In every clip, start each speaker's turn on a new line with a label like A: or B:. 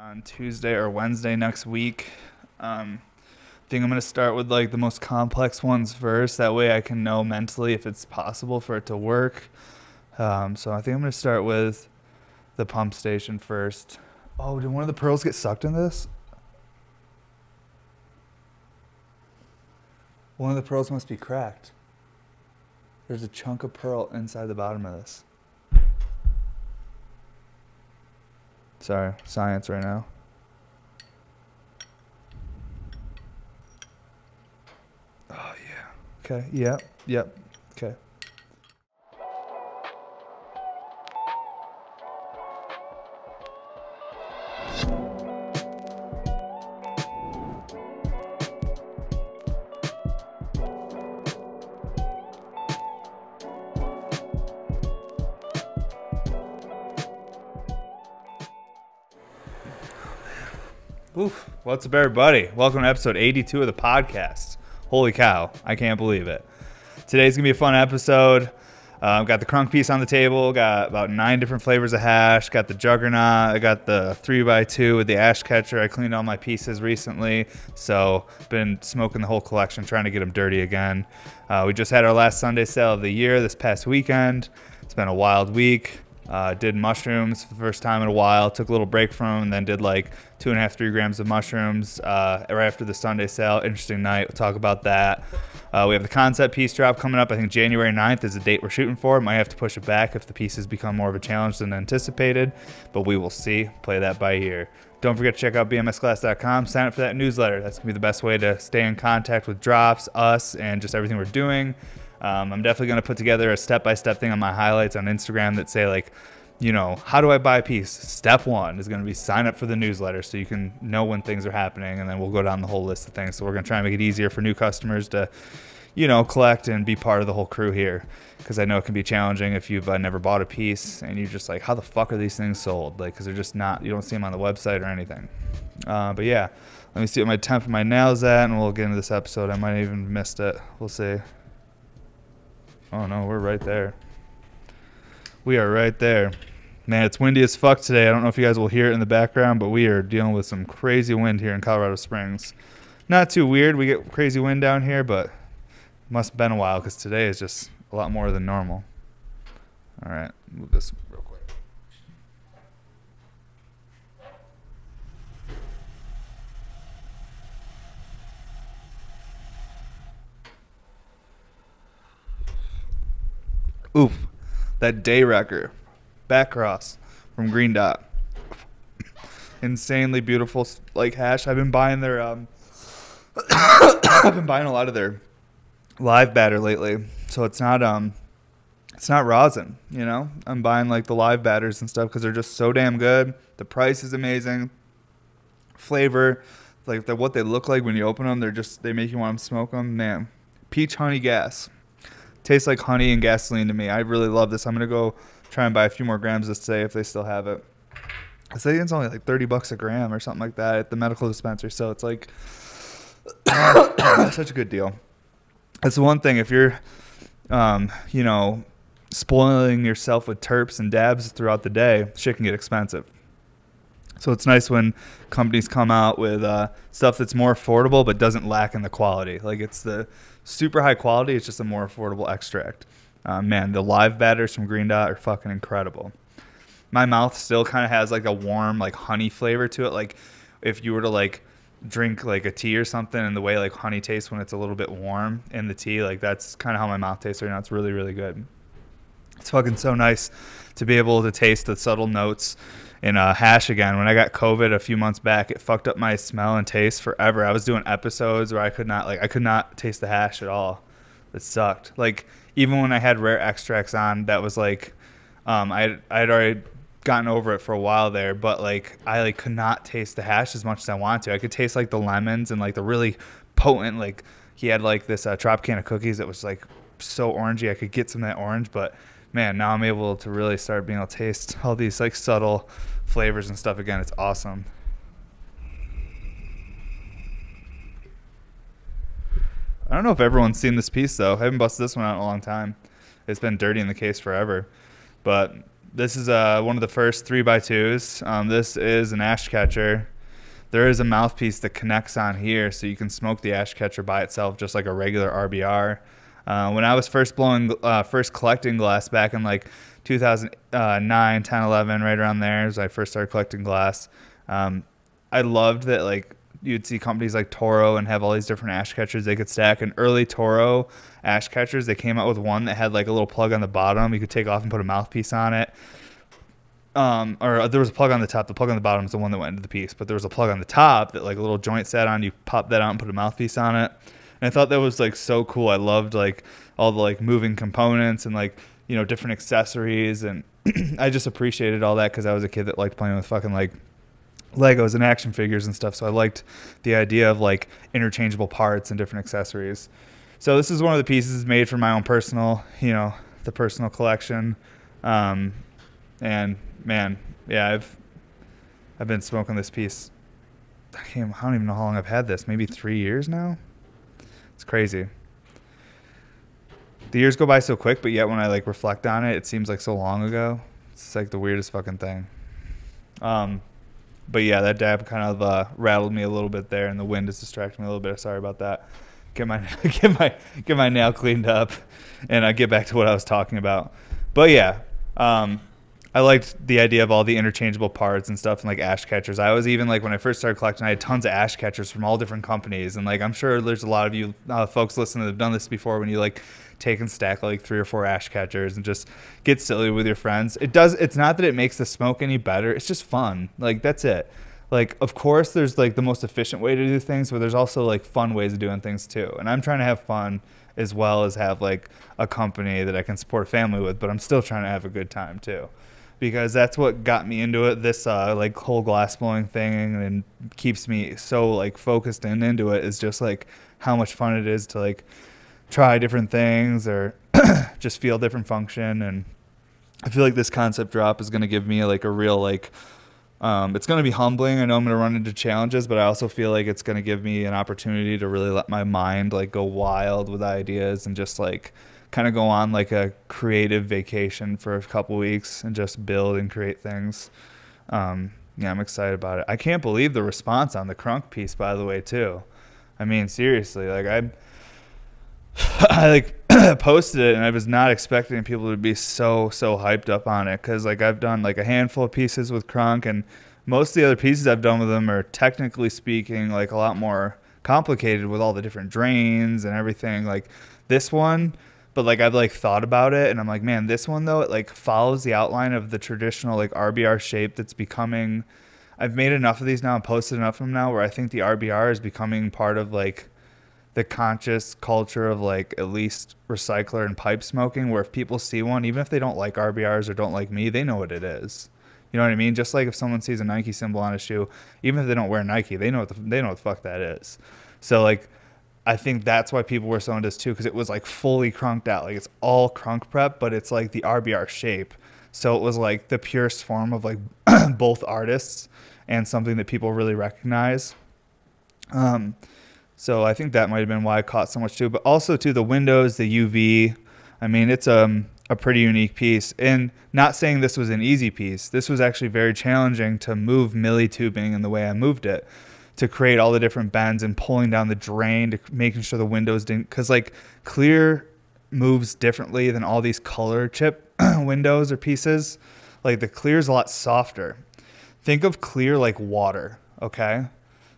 A: on Tuesday or Wednesday next week. I think I'm going to start with like the most complex ones first. That way I can know mentally if it's possible for it to work. So I think I'm going to start with the pump station first. Oh, did one of the pearls get sucked in this? One of the pearls must be cracked. There's a chunk of pearl inside the bottom of this. Sorry, science right now. Oh, yeah. Okay, yep, okay. Oof. What's up, everybody? Welcome to episode 82 of the podcast. Holy cow. I can't believe it. Today's going to be a fun episode. Got the crunk piece on the table. Got about 9 different flavors of hash. Got the juggernaut. I got the 3x2 with the ash catcher. I cleaned all my pieces recently. So, been smoking the whole collection, trying to get them dirty again. We just had our last Sunday sale of the year this past weekend. It's been a wild week. Did mushrooms for the first time in a while. Took a little break from them and then did like 2.5, 3 grams of mushrooms right after the Sunday sale. Interesting night. We'll talk about that. We have the concept piece drop coming up. I think January 9th is the date we're shooting for. Might have to push it back if the pieces become more of a challenge than anticipated, but we will see. Play that by ear. Don't forget to check out bmsclass.com. Sign up for that newsletter. That's going to be the best way to stay in contact with drops, us, and just everything we're doing. I'm definitely going to put together a step-by-step thing on my highlights on Instagram that say, like, you know, how do I buy a piece? Step 1 is going to be sign up for the newsletter so you can know when things are happening, and then we'll go down the whole list of things. So we're going to try and make it easier for new customers to, you know, collect and be part of the whole crew here, because I know it can be challenging if you've never bought a piece and you're just like, how the fuck are these things sold? Like, because they're just not, you don't see them on the website or anything. But yeah, let me see what my temp of my nails at, and we'll get into this episode. I might have even missed it. We'll see. Oh no, we're right there. We are right there. Man, it's windy as fuck today. I don't know if you guys will hear it in the background, but we are dealing with some crazy wind here in Colorado Springs. Not too weird. We get crazy wind down here, but it must have been a while because today is just a lot more than normal. All right, move this real quick. Oof, that day wrecker, back cross from Green Dot. Insanely beautiful, like, hash. I've been buying their I've been buying a lot of their live batter lately. So it's not rosin, you know. I'm buying like the live batters and stuff because they're just so damn good. The price is amazing. Flavor, like what they look like when you open them, they make you want to smoke them. Man, peach honey gas. Tastes like honey and gasoline to me. I really love this. I'm going to go try and buy a few more grams this day if they still have it. I think it's only like $30 a gram or something like that at the medical dispensary. So it's like such a good deal. That's the one thing. If you're, you know, spoiling yourself with terps and dabs throughout the day, shit can get expensive. So it's nice when companies come out with stuff that's more affordable but doesn't lack in the quality. Like, it's the super high quality. It's just a more affordable extract. Man, the live batters from Green Dot are fucking incredible. My mouth still kind of has like a warm, like, honey flavor to it. Like, if you were to like drink like a tea or something, and the way like honey tastes when it's a little bit warm in the tea, like, that's kind of how my mouth tastes right now. It's really, really good. It's fucking so nice to be able to taste the subtle notes in hash again. When I got COVID a few months back, it fucked up my smell and taste forever. I was doing episodes where I could not taste the hash at all. It sucked. Like, even when I had rare extracts on, that was like, I had already gotten over it for a while there, but like, I like could not taste the hash as much as I wanted to. I could taste like the lemons and like the really potent, like, he had like this Tropicana cookies that was like so orangey. I could get some of that orange, but man, now I'm able to really start being able to taste all these like subtle flavors and stuff again. It's awesome. I don't know if everyone's seen this piece though. I haven't busted this one out in a long time. It's been dirty in the case forever. But This is one of the first 3x2s. This is an ash catcher. There is a mouthpiece that connects on here, so you can smoke the ash catcher by itself, just like a regular RBR. When I was first collecting glass back in like 2009, 10, 11, right around there, as I first started collecting glass, I loved that like you'd see companies like Toro and have all these different ash catchers they could stack. And early Toro ash catchers, they came out with one that had like a little plug on the bottom. You could take off and put a mouthpiece on it. Or there was a plug on the top. The plug on the bottom is the one that went into the piece, but there was a plug on the top that like a little joint sat on. You pop that out and put a mouthpiece on it. And I thought that was like so cool. I loved like all the like moving components and like, you know, different accessories. And I just appreciated all that because I was a kid that liked playing with fucking like Legos and action figures and stuff. So I liked the idea of like interchangeable parts and different accessories. So this is one of the pieces made for my own personal, you know, the personal collection. And man, yeah, I've been smoking this piece. I don't even know how long I've had this. Maybe 3 years now. It's crazy. The years go by so quick, but yet when I like reflect on it, it seems like so long ago. It's like the weirdest fucking thing. But yeah, that dab kind of rattled me a little bit there, and the wind is distracting me a little bit. Sorry about that. Get my nail cleaned up, and get back to what I was talking about. But yeah, I liked the idea of all the interchangeable parts and stuff and like ash catchers. I was even like when I first started collecting, I had tons of ash catchers from all different companies. And like I'm sure there's a lot of you folks listening that have done this before when you like take and stack like 3 or 4 ash catchers and just get silly with your friends. It's not that it makes the smoke any better. It's just fun. Like that's it. Like, of course, there's like the most efficient way to do things, but there's also like fun ways of doing things too. And I'm trying to have fun as well as have like a company that I can support a family with, but I'm still trying to have a good time too. Because that's what got me into it, this like whole glass blowing thing, and keeps me so like focused and into it is just like how much fun it is to like try different things or just feel different function. And I feel like this concept drop is going to give me like a real like it's going to be humbling. I know I'm going to run into challenges, but I also feel like it's going to give me an opportunity to really let my mind like go wild with ideas and just like kind of go on like a creative vacation for a couple weeks and just build and create things. Yeah, I'm excited about it. I can't believe the response on the Crunk piece, by the way, too. I mean, seriously, like I like posted it and I was not expecting people to be so hyped up on it, because like I've done like a handful of pieces with Crunk, and most of the other pieces I've done with them are technically speaking like a lot more complicated with all the different drains and everything. Like this one, but like I've like thought about it and I'm like, man, this one though, it like follows the outline of the traditional like RBR shape that's becoming, I've made enough of these now and posted enough of them now where I think the RBR is becoming part of like the conscious culture of like at least recycler and pipe smoking, where if people see one, even if they don't like RBRs or don't like me, they know what it is. You know what I mean? Just like if someone sees a Nike symbol on a shoe, even if they don't wear Nike, they know what the fuck that is. So like I think that's why people were so into this too, because it was like fully crunked out. Like it's all crunk prep, but it's like the RBR shape. So it was like the purest form of like both artists and something that people really recognize. So I think that might have been why I caught so much too. But also too, the windows, the UV. I mean, it's a pretty unique piece. And not saying this was an easy piece. This was actually very challenging to move milli tubing in the way I moved it, to create all the different bends and pulling down the drain, to making sure the windows didn't, because like clear moves differently than all these color chip windows or pieces. Like the clear is a lot softer. Think of clear like water, okay?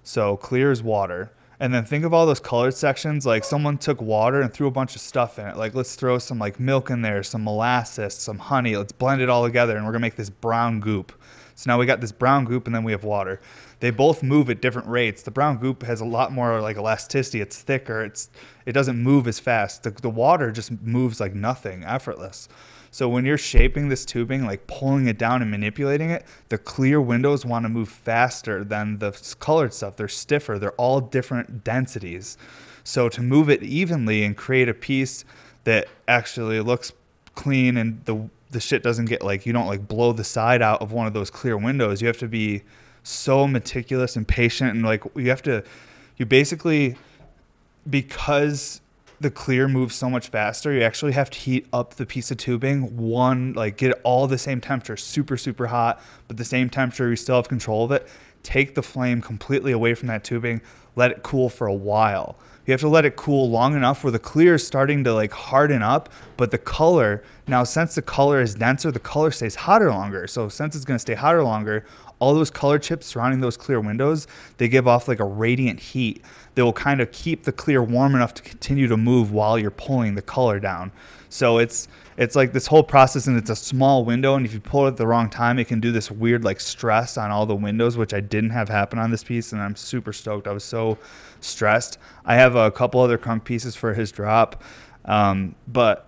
A: So clear is water. And then think of all those colored sections, like someone took water and threw a bunch of stuff in it. Like let's throw some like milk in there, some molasses, some honey. Let's blend it all together and we're gonna make this brown goop. So now we got this brown goop and then we have water. They both move at different rates. The brown goop has a lot more like elasticity. It's thicker. It doesn't move as fast. The water just moves like nothing, effortless. So when you're shaping this tubing, like pulling it down and manipulating it, the clear windows want to move faster than the colored stuff. They're stiffer. They're all different densities. So to move it evenly and create a piece that actually looks clean and the shit doesn't get like, you don't like blow the side out of one of those clear windows. You have to be so meticulous and patient, and like you basically, because the clear moves so much faster. You actually have to heat up the piece of tubing, like get it all the same temperature, super, super hot, but the same temperature, you still have control of it. Take the flame completely away from that tubing, let it cool for a while. You have to let it cool long enough where the clear is starting to like harden up, but the color, now since the color is denser, the color stays hotter longer. So since it's gonna stay hotter longer, all those color chips surrounding those clear windows, they give off like a radiant heat that will kind of keep the clear warm enough to continue to move while you're pulling the color down. So it's like this whole process, and it's a small window, and if you pull it at the wrong time, it can do this weird like stress on all the windows, which I didn't have happen on this piece, and I'm super stoked. I was so stressed. I have a couple other Krunk pieces for his drop, but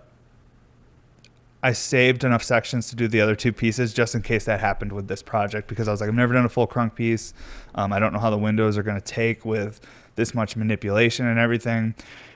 A: I saved enough sections to do the other 2 pieces just in case that happened with this project, because I was like, I've never done a full Krunk piece. I don't know how the windows are going to take with this much manipulation and everything.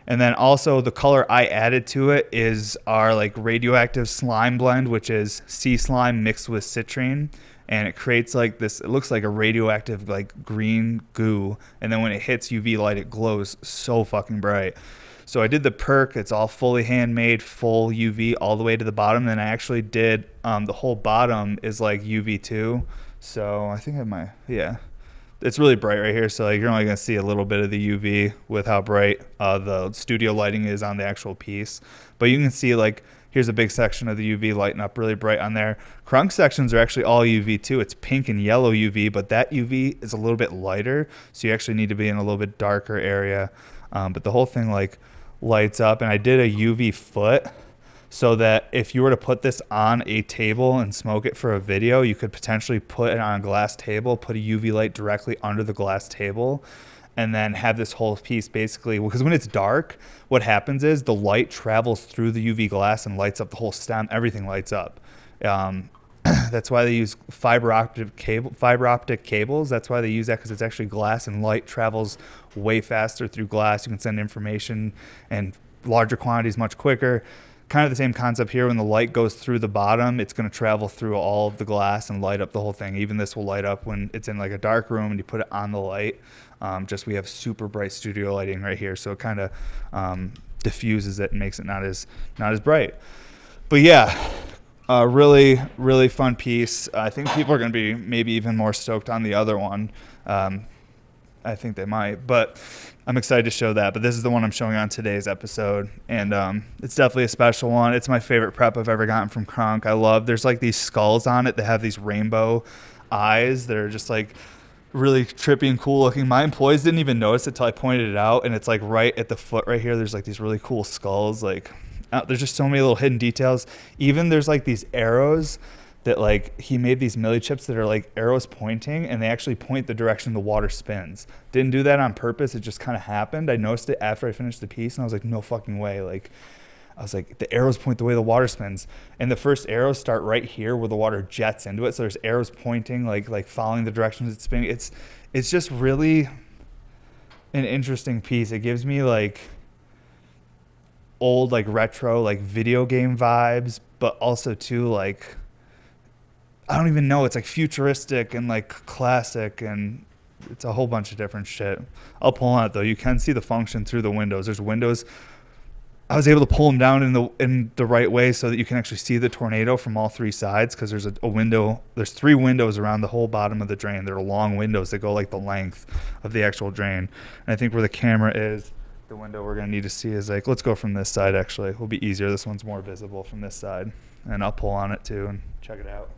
A: And then also the color I added to it is our like radioactive slime blend, which is sea slime mixed with citrine. And it creates like this, it looks like a radioactive like green goo. And then when it hits UV light, it glows so fucking bright. So I did the perk. It's all fully handmade, full UV all the way to the bottom. Then I actually did the whole bottom is like UV too. So I think I might, yeah. It's really bright right here, so like you're only gonna see a little bit of the UV with how bright the studio lighting is on the actual piece. But you can see like here's a big section of the UV lighting up really bright on there. Krunk sections are actually all UV too. It's pink and yellow UV, but that UV is a little bit lighter, so you actually need to be in a little bit darker area. But the whole thing like lights up, and I did a UV foot so that if you were to put this on a table and smoke it for a video, you could potentially put it on a glass table, put a UV light directly under the glass table, and then have this whole piece basically, because when it's dark, what happens is the light travels through the UV glass and lights up the whole stem. Everything lights up. That's why they use fiber optic cables. That's why they use that, because it's actually glass, and light travels way faster through glass. You can send information and larger quantities much quicker. Kind of the same concept here. When the light goes through the bottom, it's going to travel through all of the glass and light up the whole thing. Even this will light up when it's in like a dark room and you put it on the light. Just we have super bright studio lighting right here, so it kind of diffuses it and makes it not as bright. But yeah, really, really fun piece. I think people are going to be maybe even more stoked on the other one. I think they might, but I'm excited to show that. But this is the one I'm showing on today's episode, and it's definitely a special one. It's my favorite prep I've ever gotten from Krunk. I love, there's like these skulls on it that have these rainbow eyes that are just like really trippy and cool looking. My employees didn't even notice it till I pointed it out, and it's like right at the foot right here. There's like these really cool skulls. Like there's just so many little hidden details. Even there's like these arrows that like he made these milli chips that are like arrows pointing, and they actually point the direction the water spins. Didn't do that on purpose. It just kind of happened. I noticed it after I finished the piece, and I was like, no fucking way. Like I was like, the arrows point the way the water spins, and the first arrows start right here where the water jets into it. So there's arrows pointing, like following the directions it's spinning. It's just really an interesting piece. It gives me like old like retro like video game vibes, but also too like, I don't even know, it's like futuristic and like classic, and it's a whole bunch of different shit. I'll pull on it though. You can see the function through the windows. There's windows. I was able to pull them down in the right way so that you can actually see the tornado from all 3 sides, because there's a window. There's 3 windows around the whole bottom of the drain. They're long windows that go like the length of the actual drain. And I think where the camera is, the window we're gonna need to see is like, let's go from this side actually. It'll be easier. This one's more visible from this side. And I'll pull on it too and check it out.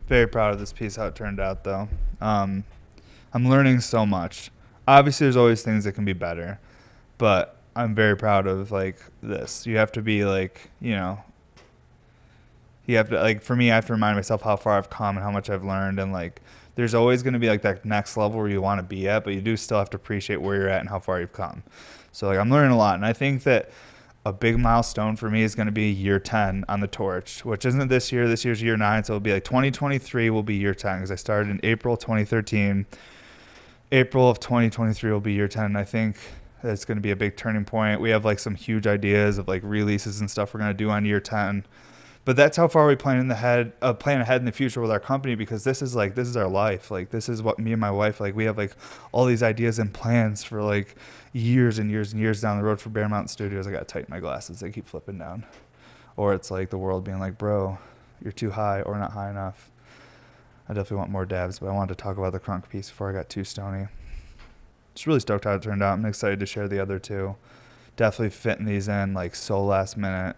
A: Very proud of this piece, how it turned out though. I'm learning so much. Obviously there's always things that can be better, but I'm very proud of like this. You have to be like, you know, you have to, like, for me, I have to remind myself how far I've come and how much I've learned, and like there's always going to be like that next level where you want to be at, but you do still have to appreciate where you're at and how far you've come. So like I'm learning a lot, and I think that a big milestone for me is going to be year 10 on the torch, which isn't this year. This year's year 9, so it'll be like 2023 will be year 10 because I started in April 2013. April of 2023 will be year 10. I think it's going to be a big turning point. We have like some huge ideas of like releases and stuff we're going to do on year 10. But that's how far we plan ahead in the future with our company, because this is our life. Like, this is what me and my wife, like, we have like all these ideas and plans for like years and years and years down the road for Bear Mountain Studios. I got to tighten my glasses. They keep flipping down. Or it's like the world being like, bro, you're too high or not high enough. I definitely want more dabs, but I wanted to talk about the crunk piece before I got too stony. Just really stoked how it turned out. I'm excited to share the other two. Definitely fitting these in like so last minute.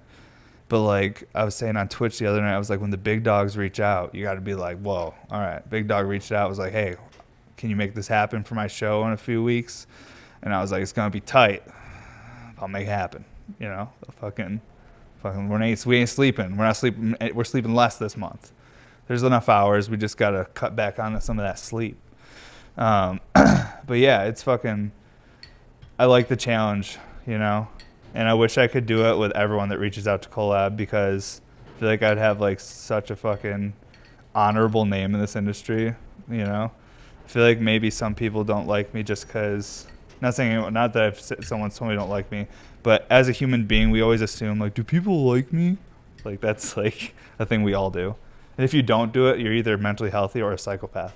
A: But like I was saying on Twitch the other night, I was like, when the big dogs reach out, you got to be like, whoa, all right. Big dog reached out, was like, hey, can you make this happen for my show in a few weeks? And I was like, it's going to be tight. I'll make it happen. You know, fucking we ain't sleeping. We're not sleeping. We're sleeping less this month. There's enough hours. We just got to cut back on some of that sleep. But yeah, it's fucking, I like the challenge, you know? And I wish I could do it with everyone that reaches out to collab, because I feel like I'd have like such a fucking honorable name in this industry, you know? I feel like maybe some people don't like me just because, not that someone told me don't like me, but as a human being, we always assume like, do people like me? Like, that's like a thing we all do. And if you don't do it, you're either mentally healthy or a psychopath.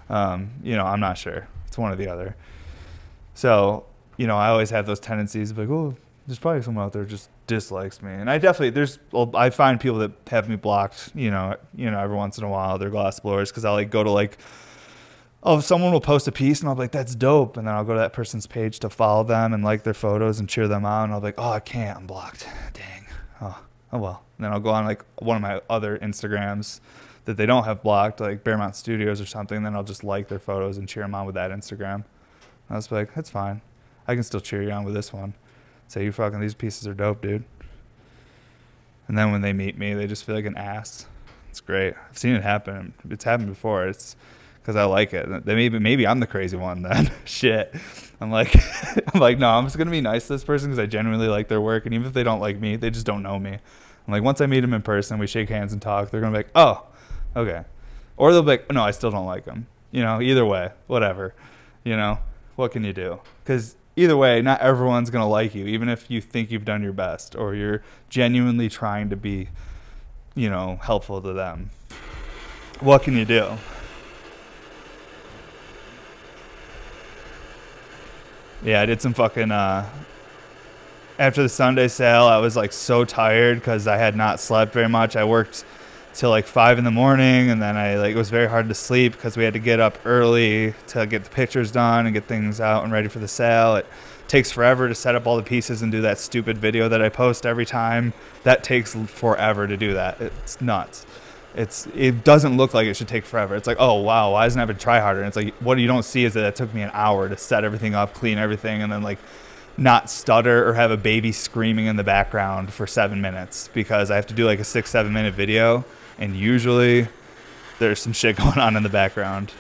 A: You know, I'm not sure. It's one or the other. So, you know, I always have those tendencies of like, oh, there's probably someone out there who just dislikes me. And I find people that have me blocked, you know, every once in a while, they're glass blowers, because I'll like go to like, oh, someone will post a piece and I'll be like, that's dope. And then I'll go to that person's page to follow them and like their photos and cheer them on. And I'll be like, oh, I can't, I'm blocked. Dang. Oh well. And then I'll go on like one of my other Instagrams that they don't have blocked, like Bear Mountain Studios or something. And then I'll just like their photos and cheer them on with that Instagram. And I was like, that's fine. I can still cheer you on with this one. Say, you fucking, these pieces are dope, dude. And then when they meet me, they just feel like an ass. It's great. I've seen it happen. It's happened before. It's because I like it. Maybe I'm the crazy one then. Shit. I'm like, no, I'm just going to be nice to this person because I genuinely like their work. And even if they don't like me, they just don't know me. I'm like, once I meet them in person, we shake hands and talk, they're going to be like, oh, okay. Or they'll be like, no, I still don't like them. You know, either way, whatever. You know, what can you do? Because either way, not everyone's going to like you, even if you think you've done your best or you're genuinely trying to be, you know, helpful to them. What can you do? Yeah, I did some fucking, after the Sunday sale, I was like so tired because I had not slept very much. I worked till like 5 in the morning, and then it was very hard to sleep because we had to get up early to get the pictures done and get things out and ready for the sale. It takes forever to set up all the pieces and do that stupid video that I post every time. That takes forever to do that. It's nuts. It doesn't look like it should take forever. It's like, oh wow, why doesn't I have to try harder? And it's like, what you don't see is that it took me an hour to set everything up, clean everything, and then like not stutter or have a baby screaming in the background for 7 minutes because I have to do like a 6-7 minute video. And usually there's some shit going on in the background.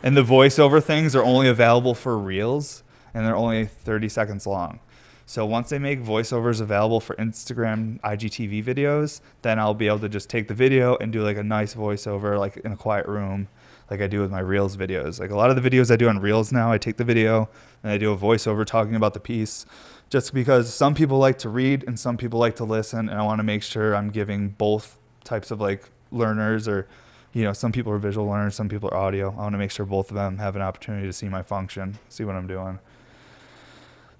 A: And the voiceover things are only available for Reels, and they're only 30 seconds long. So once they make voiceovers available for Instagram IGTV videos, then I'll be able to just take the video and do like a nice voiceover, like in a quiet room, like I do with my Reels videos. Like a lot of the videos I do on Reels now, I take the video and I do a voiceover talking about the piece, just because some people like to read and some people like to listen, and I want to make sure I'm giving both types of like learners, or you know, some people are visual learners, some people are audio. I want to make sure both of them have an opportunity to see my function, see what I'm doing.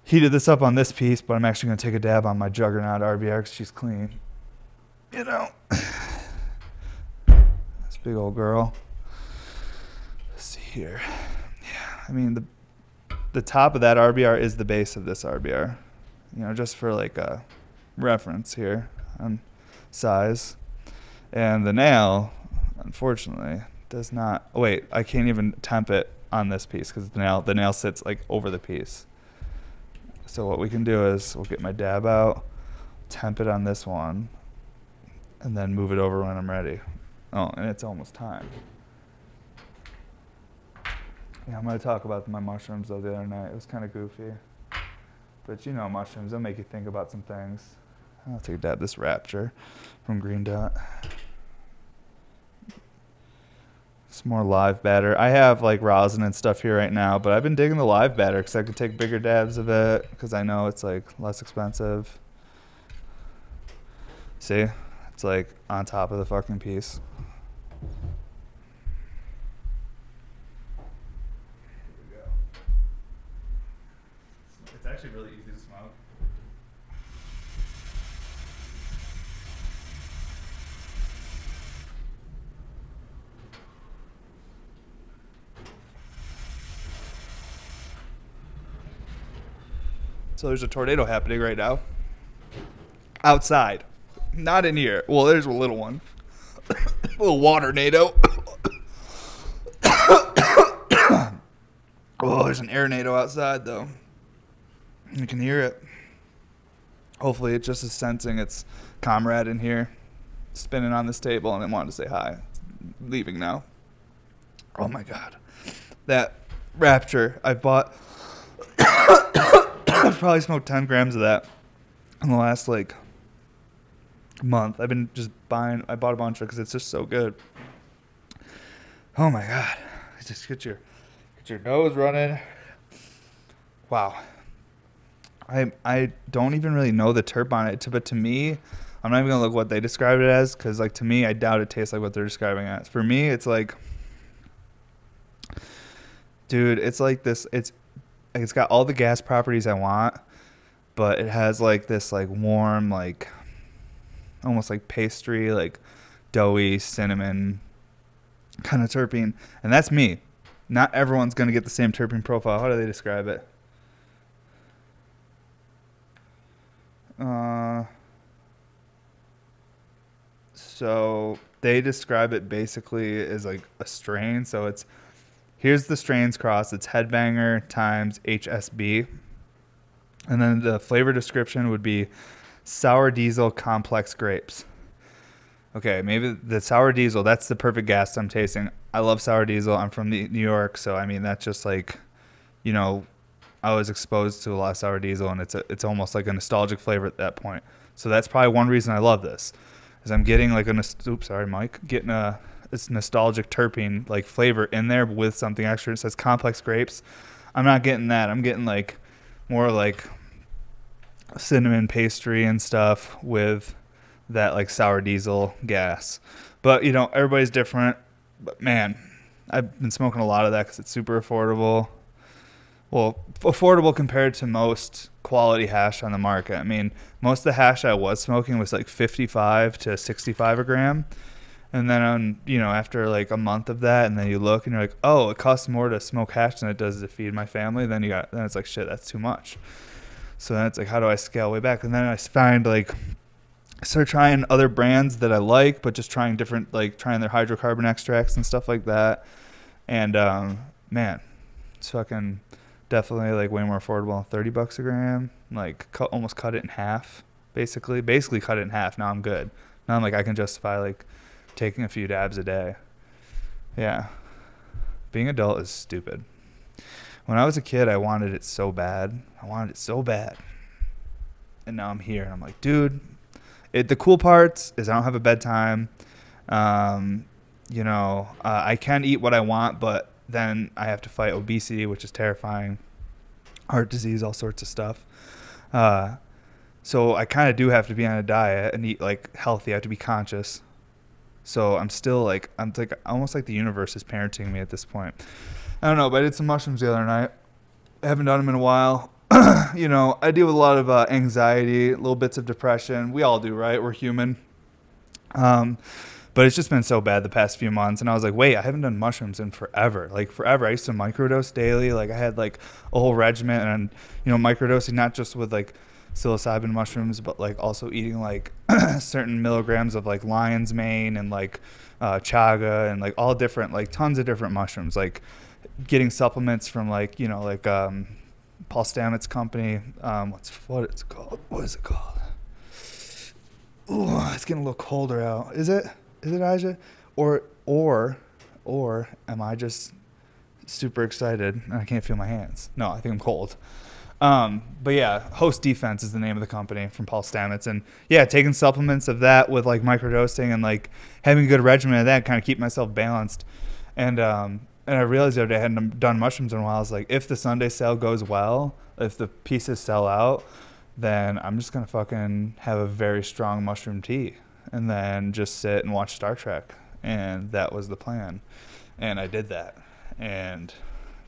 A: Heated this up on this piece, but I'm actually going to take a dab on my Juggernaut RBR because she's clean. You know, this big old girl. Let's see here. Yeah, I mean, the top of that RBR is the base of this RBR. You know, just for like a reference here on size. And the nail, unfortunately, does not. Oh, wait, I can't even temp it on this piece because the nail sits like over the piece. So what we can do is we'll get my dab out, temp it on this one, and then move it over when I'm ready. Oh, and it's almost time. Yeah, I'm going to talk about my mushrooms though the other night. It was kind of goofy. But you know, mushrooms, they'll make you think about some things. I'll take a dab of this Rapture from Green Dot. It's more live batter. I have like rosin and stuff here right now, but I've been digging the live batter because I could take bigger dabs of it because I know it's like less expensive. See? It's like on top of the fucking piece. Here we go. It's actually really easy to smoke. So there's a tornado happening right now. Outside. Not in here. Well, there's a little one. A little water nado. Oh, there's an air nado outside, though. You can hear it. Hopefully it just is sensing its comrade in here. Spinning on this table and it wanted to say hi. It's leaving now. Oh, my God. That Rapture I bought... I've probably smoked 10 grams of that in the last, like, month. I've been just buying. I bought a bunch of it because it's just so good. Oh, my God. Just get your nose running. Wow. I don't even really know the terp on it, but to me, I'm not even going to look what they describe it as because, like, to me, I doubt it tastes like what they're describing it as. For me, it's like, dude, it's like this. It's got all the gas properties I want, but it has like this like warm, like almost like pastry, like doughy cinnamon kind of terpene. And that's me. Not everyone's going to get the same terpene profile. How do they describe it? So they describe it basically as like a strain. So it's, here's the strains cross. It's Headbanger times HSB. And then the flavor description would be sour diesel complex grapes. Okay, maybe the sour diesel, that's the perfect gas I'm tasting. I love sour diesel. I'm from New York, so I mean, that's just like, you know, I was exposed to a lot of sour diesel, and it's almost like a nostalgic flavor at that point. So that's probably one reason I love this, is I'm getting like getting this nostalgic terpene like flavor in there with something extra. It says complex grapes. I'm not getting that. I'm getting like more like cinnamon pastry and stuff with that like sour diesel gas. But you know, everybody's different. But man, I've been smoking a lot of that because it's super affordable. Well, affordable compared to most quality hash on the market. I mean, most of the hash I was smoking was like 55 to 65 a gram. And then, after like a month of that, and then you look and you're like, oh, it costs more to smoke hash than it does to feed my family. Then it's like, shit, that's too much. So then it's like, how do I scale way back? And then I find like, I start trying other brands that I like, but just trying different, like trying their hydrocarbon extracts and stuff like that. And man, it's fucking definitely like way more affordable. $30 a gram, like almost cut it in half, basically cut it in half. Now I'm good. Now I'm like, I can justify like taking a few dabs a day. Yeah. Being adult is stupid. When I was a kid, I wanted it so bad. And now I'm here and I'm like, dude, the cool parts is I don't have a bedtime. I can eat what I want, but then I have to fight obesity, which is terrifying. Heart disease, all sorts of stuff. So I kind of do have to be on a diet and eat like healthy. I have to be conscious. So I'm almost like the universe is parenting me at this point. I don't know, but I did some mushrooms the other night. I haven't done them in a while. I deal with a lot of anxiety, little bits of depression. We all do, right? We're human. But it's just been so bad the past few months. And I was like, wait, I haven't done mushrooms in forever. Like forever. I used to microdose daily. Like I had like a whole regimen and, microdosing, not just with like psilocybin mushrooms, but like also eating like certain milligrams of like lion's mane and like chaga and like all different, like tons of different mushrooms, like getting supplements from like, Paul Stamets company. What is it called? Ooh, it's getting a little colder out. Is it Aja? Or am I just super excited and I can't feel my hands? No, I think I'm cold. But yeah, Host Defense is the name of the company from Paul Stamets. And yeah, taking supplements of that with like microdosing and like having a good regimen of that kind of keep myself balanced. And I realized the other day I hadn't done mushrooms in a while. I was like, if the Sunday sale goes well, if the pieces sell out, then I'm just going to fucking have a very strong mushroom tea and then just sit and watch Star Trek. And that was the plan. And I did that. And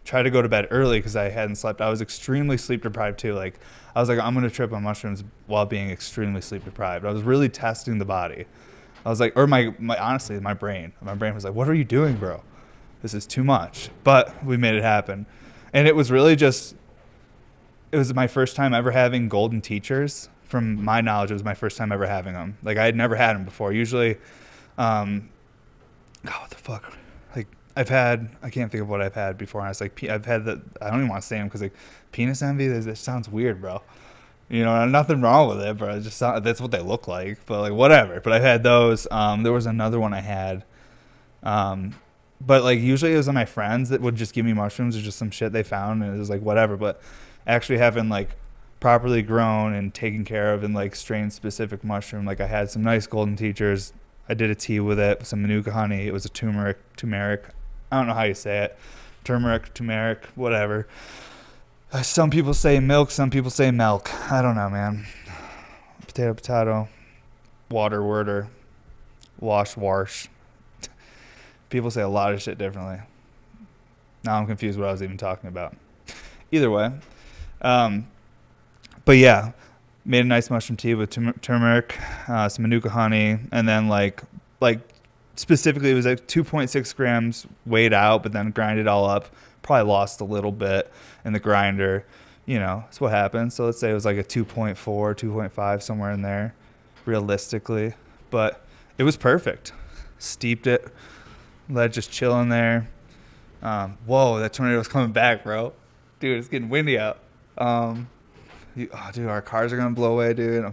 A: tried to go to bed early because I hadn't slept. I was extremely sleep deprived too. Like I was like, I'm going to trip on mushrooms while being extremely sleep deprived. I was really testing the body. I was like, or honestly, my brain was like, what are you doing, bro? This is too much. But we made it happen. And it was really just, it was my first time ever having golden teachers. From my knowledge, it was my first time ever having them. Like I had never had them before. Usually, what the fuck? Like I can't think of what I've had before. And I was like, I've had I don't even want to say them because like penis envy, that sounds weird, bro. You know, nothing wrong with it, but it just that's what they look like. But like whatever. But I've had those. There was another one I had. But like usually it was my friends that would just give me mushrooms or just some shit they found, and it was like whatever. But actually having like properly grown and taken care of and like strain specific mushroom, like I had some nice golden teachers. I did a tea with it, some manuka honey. It was a turmeric. I don't know how you say it. Turmeric, whatever. Some people say milk, some people say milk. I don't know, man. Potato. Water, wash. People say a lot of shit differently. Now I'm confused what I was even talking about. Either way. But yeah, made a nice mushroom tea with turmeric, some manuka honey, and then like specifically it was like 2.6 grams weighed out, but then grind it all up. Probably lost a little bit in the grinder. You know, that's what happens. So let's say it was like a 2.4, 2.5, somewhere in there, realistically. But it was perfect. Steeped it. Let it just chill in there. Whoa, that tornado's coming back, bro. Dude, it's getting windy out. Dude, our cars are going to blow away, dude.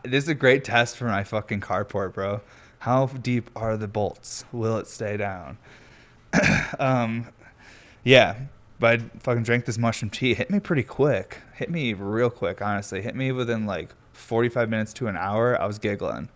A: This is a great test for my fucking carport, bro. How deep are the bolts? Will it stay down? Yeah, but I fucking drank this mushroom tea. It hit me pretty quick. Hit me real quick, honestly. Hit me within like 45 minutes to an hour. I was giggling.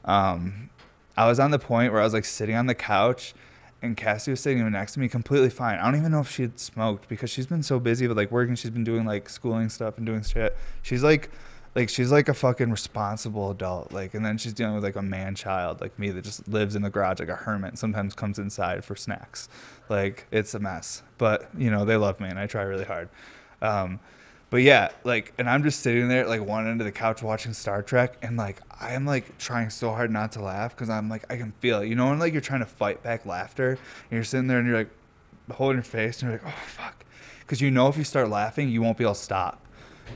A: I was on the point where I was like sitting on the couch and Cassie was sitting next to me completely fine. I don't even know if she had smoked because she's been so busy with like working. She's been doing like schooling stuff and doing shit. She's like a fucking responsible adult. Like, and then she's dealing with like a man child like me that just lives in the garage like a hermit and sometimes comes inside for snacks. Like it's a mess, but you know, they love me and I try really hard. But yeah, like, and I'm just sitting there, like, one end of the couch watching Star Trek, and, like, I am, like, trying so hard not to laugh, because I'm, like, I can feel it. You know when, like, you're trying to fight back laughter, and you're sitting there, and you're, like, holding your face, and you're like, oh, fuck. Because you know if you start laughing, you won't be able to stop.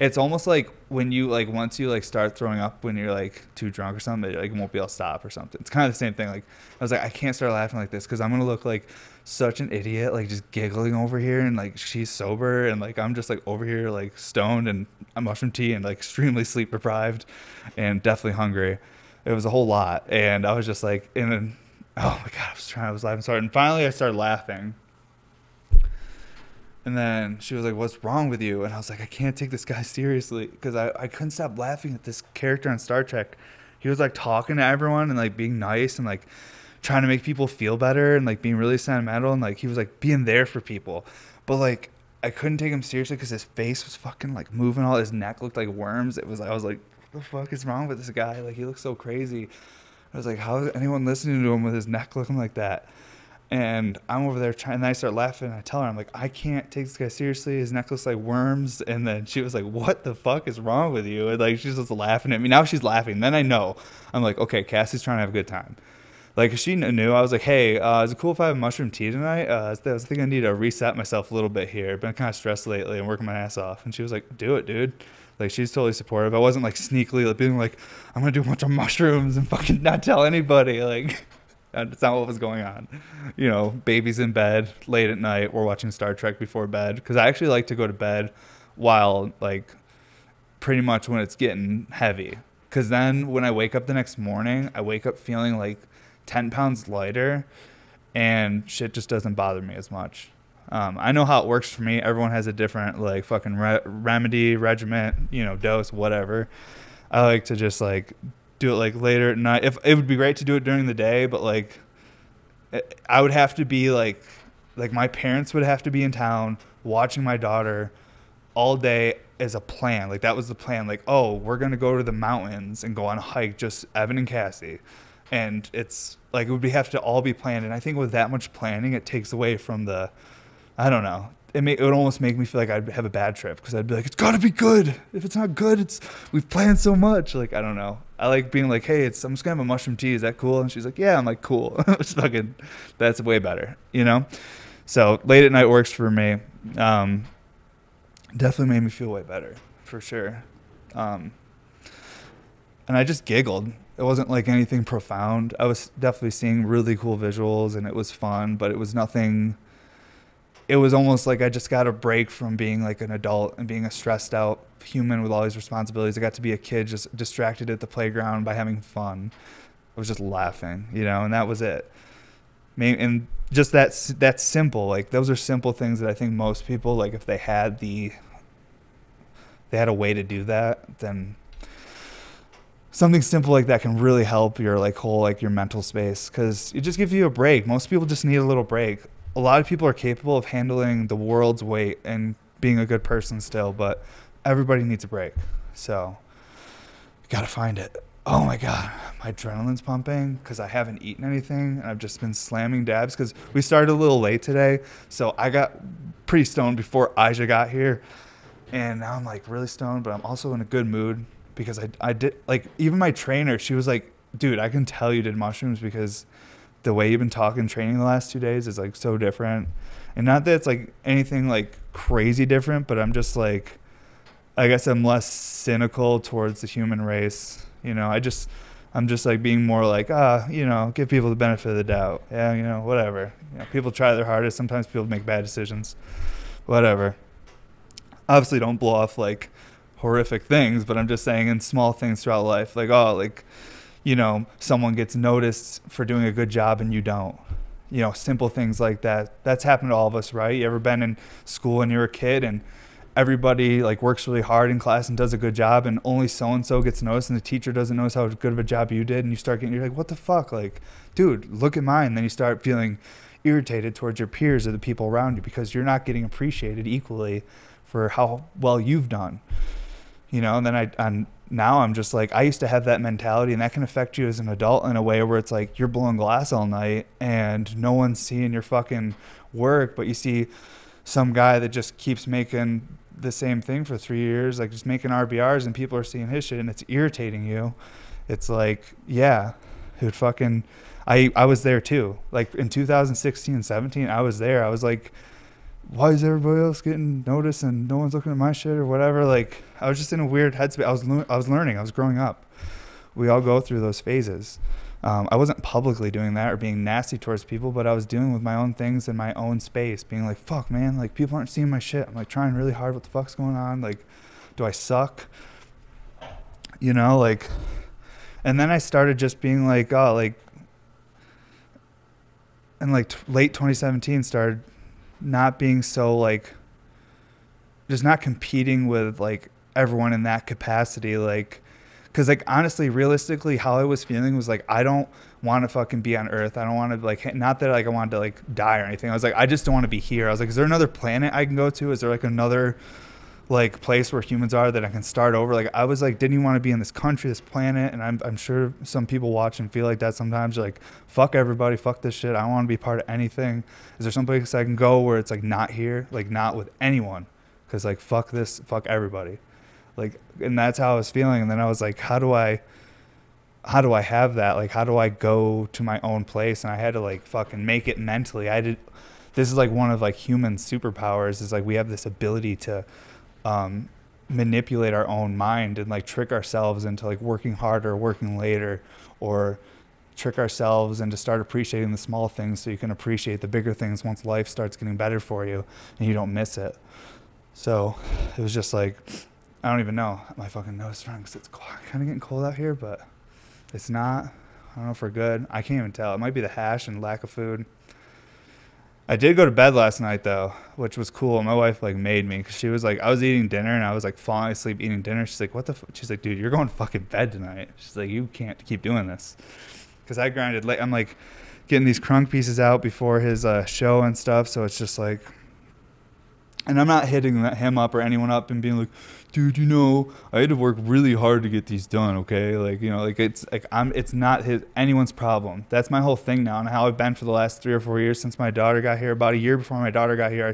A: It's almost like when you, like, once you, like, start throwing up when you're, like, too drunk or something, like, you won't be able to stop or something. It's kind of the same thing. Like, I was like, I can't start laughing like this, because I'm going to look like such an idiot, like just giggling over here, and like she's sober and like I'm just like over here like stoned and I'm mushroom tea and like extremely sleep deprived and definitely hungry. It was a whole lot, and I was just like, and then, oh my god, I was laughing so hard, and finally I started laughing, and then she was like, what's wrong with you? And I was like, I can't take this guy seriously, because I couldn't stop laughing at this character on Star Trek. He was like talking to everyone and like being nice and like trying to make people feel better and like being really sentimental, and like he was like being there for people, but like I couldn't take him seriously because his face was fucking like moving, all his neck looked like worms. I was like, what the fuck is wrong with this guy? Like he looks so crazy. I was like, how is anyone listening to him with his neck looking like that? And I'm over there trying, and I start laughing, and I tell her, I'm like, I can't take this guy seriously, his neck looks like worms. And then she was like, what the fuck is wrong with you? And like she's just laughing at me. Now she's laughing, then I know, I'm like, okay, Cassie's trying to have a good time. Like, she knew. I was like, hey, is it cool if I have mushroom tea tonight? I was thinking I need to reset myself a little bit here. Been kind of stressed lately and working my ass off. And she was like, do it, dude. Like, she's totally supportive. I wasn't, like, sneakily like, being like, I'm going to do a bunch of mushrooms and fucking not tell anybody. Like, that's not what was going on. You know, baby's in bed late at night. We're watching Star Trek before bed. Because I actually like to go to bed while, like, pretty much when it's getting heavy. Because then when I wake up the next morning, I wake up feeling, like, 10 pounds lighter, and shit just doesn't bother me as much. I know how it works for me. Everyone has a different like fucking remedy, regimen, dose, whatever. I like to just like do it like later at night. If it would be great to do it during the day, but like I would have to be like my parents would have to be in town watching my daughter all day as a plan. Like that was the plan. Like, oh, we're gonna go to the mountains and go on a hike, just Evan and Cassie. And it's like it would have to all be planned. And I think with that much planning, it takes away from the, I don't know. It would almost make me feel like I'd have a bad trip because I'd be like, it's got to be good. If it's not good, we've planned so much. Like, I don't know. I like being like, hey, I'm just going to have a mushroom tea. Is that cool? And she's like, yeah. I'm like, cool. It's fucking, that's way better, So late at night works for me. Definitely made me feel way better, for sure. And I just giggled. It wasn't like anything profound. I was definitely seeing really cool visuals and it was fun, but it was nothing. It was almost like I just got a break from being like an adult and being a stressed out human with all these responsibilities. I got to be a kid just distracted at the playground by having fun. I was just laughing, and that was it. And just that's simple. Like those are simple things that I think most people, like if they had a way to do that, then something simple like that can really help your like whole like your mental space because it just gives you a break. Most people just need a little break. A lot of people are capable of handling the world's weight and being a good person still, but everybody needs a break. So you gotta find it. Oh my God, my adrenaline's pumping because I haven't eaten anything and I've just been slamming dabs because we started a little late today. So I got pretty stoned before Aja got here. And now I'm like really stoned, but I'm also in a good mood because I did like even my trainer, she was like, dude, I can tell you did mushrooms because the way you've been talking training the last 2 days is like so different. And not that it's like anything like crazy different, but I'm just like, I guess I'm less cynical towards the human race. I'm just like being more like, give people the benefit of the doubt. Yeah, whatever. People try their hardest. Sometimes people make bad decisions. Whatever. Obviously don't blow off like horrific things, but I'm just saying in small things throughout life, like, someone gets noticed for doing a good job and you don't. Simple things like that. That's happened to all of us, right? You ever been in school and you're a kid and everybody like works really hard in class and does a good job and only so-and-so gets noticed and the teacher doesn't notice how good of a job you did and you're like, what the fuck? Like, dude, look at mine. Then you start feeling irritated towards your peers or the people around you because you're not getting appreciated equally for how well you've done. And then now I'm just like, I used to have that mentality and that can affect you as an adult in a way where it's like you're blowing glass all night and no one's seeing your fucking work, but you see some guy that just keeps making the same thing for 3 years, like just making RBRs and people are seeing his shit and it's irritating you. It's like, yeah, dude, fucking, I was there too. Like in 2016, 17, I was there. I was like, why is everybody else getting noticed and no one's looking at my shit or whatever? Like I was just in a weird headspace. I was learning. I was growing up. We all go through those phases. I wasn't publicly doing that or being nasty towards people, but I was dealing with my own things in my own space, being like, fuck, man, like people aren't seeing my shit. I'm like trying really hard. What the fuck's going on? Like, do I suck? Like, and then I started just being like, oh, like, and like late 2017 started not being so like just not competing with like everyone in that capacity, like because like honestly realistically how I was feeling was like I don't want to fucking be on Earth. I don't want to like, not that like I wanted to like die or anything. I was like, I just don't want to be here. I was like, is there another planet I can go to? Is there like another like place where humans are that I can start over? Like I was like, didn't even want to be in this country, this planet. And I'm sure some people watch and feel like that sometimes. You're like, fuck everybody, fuck this shit. I don't want to be part of anything. Is there some place I can go where it's like not here, like not with anyone? Because like fuck this, fuck everybody. Like, and that's how I was feeling. And then I was like, how do I have that? Like, how do I go to my own place? And I had to like fucking make it mentally. This is like one of like human superpowers is like we have this ability to manipulate our own mind and like trick ourselves into like working harder, working later, or trick ourselves into start appreciating the small things so you can appreciate the bigger things once life starts getting better for you and you don't miss it. So it was just like, I don't even know. My fucking nose is running because it's kind of getting cold out here, but it's not. I don't know if we're good. I can't even tell. It might be the hash and lack of food. I did go to bed last night though, which was cool. My wife like made me because she was like, I was eating dinner and I was like falling asleep eating dinner. She's like, what the? She's like, dude, you're going to fucking bed tonight. She's like, you can't keep doing this because I grinded late. I'm like getting these crunk pieces out before his show and stuff. So it's just like, and I'm not hitting him up or anyone up and being like, dude, I had to work really hard to get these done. Okay. Like, like it's not anyone's problem. That's my whole thing now and how I've been for the last 3 or 4 years since my daughter got here. About a year before my daughter got here,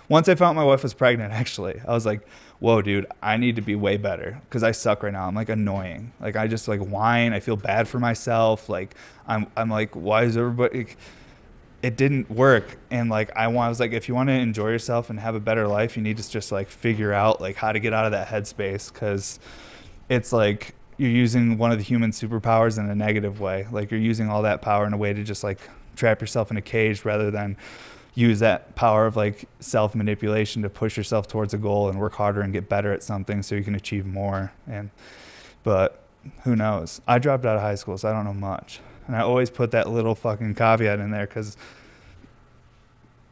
A: once I found my wife was pregnant, actually, I was like, whoa, dude, I need to be way better because I suck right now. I'm like annoying. Like I just like whine. I feel bad for myself. Like I'm like, why is everybody... It didn't work, and like I was like, if you want to enjoy yourself and have a better life, you need to just like figure out like how to get out of that headspace, because it's like you're using one of the human superpowers in a negative way. Like you're using all that power in a way to just like trap yourself in a cage rather than use that power of like self manipulation to push yourself towards a goal and work harder and get better at something so you can achieve more. But who knows? I dropped out of high school, so I don't know much. And I always put that little fucking caveat in there because,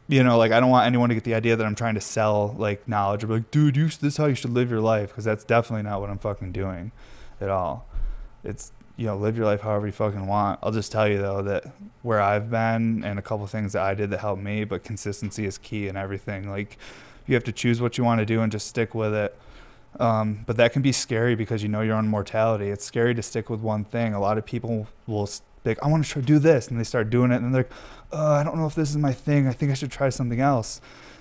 A: like I don't want anyone to get the idea that I'm trying to sell like knowledge or be like, dude, this is how you should live your life, because that's definitely not what I'm fucking doing at all. It's, live your life however you fucking want. I'll just tell you though that where I've been and a couple things that I did that helped me, but consistency is key in everything. Like you have to choose what you want to do and just stick with it. But that can be scary because your own mortality. It's scary to stick with one thing. A lot of people will like, I want to do this, and they start doing it, and they're like, I don't know if this is my thing. I think I should try something else.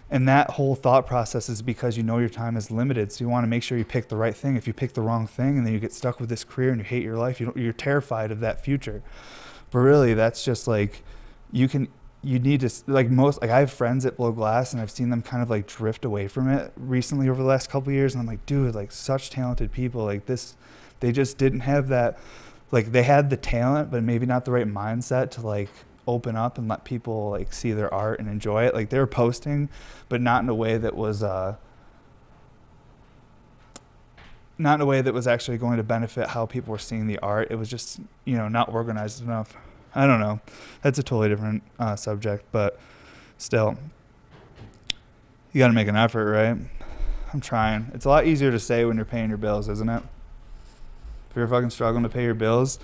A: And that whole thought process is because your time is limited, so you want to make sure you pick the right thing. If you pick the wrong thing and then you get stuck with this career and you hate your life, you're terrified of that future. But really, that's just like you need to, like I have friends that blow glass, and I've seen them kind of like drift away from it recently over the last couple of years, and I'm like, dude, like such talented people like this, they just didn't have that. Like they had the talent, but maybe not the right mindset to like open up and let people like see their art and enjoy it. Like they were posting, but not in a way that was actually going to benefit how people were seeing the art. It was just, not organized enough. I don't know. That's a totally different subject, but still, you got to make an effort, right? I'm trying. It's a lot easier to say when you're paying your bills, isn't it? If you're fucking struggling to pay your bills,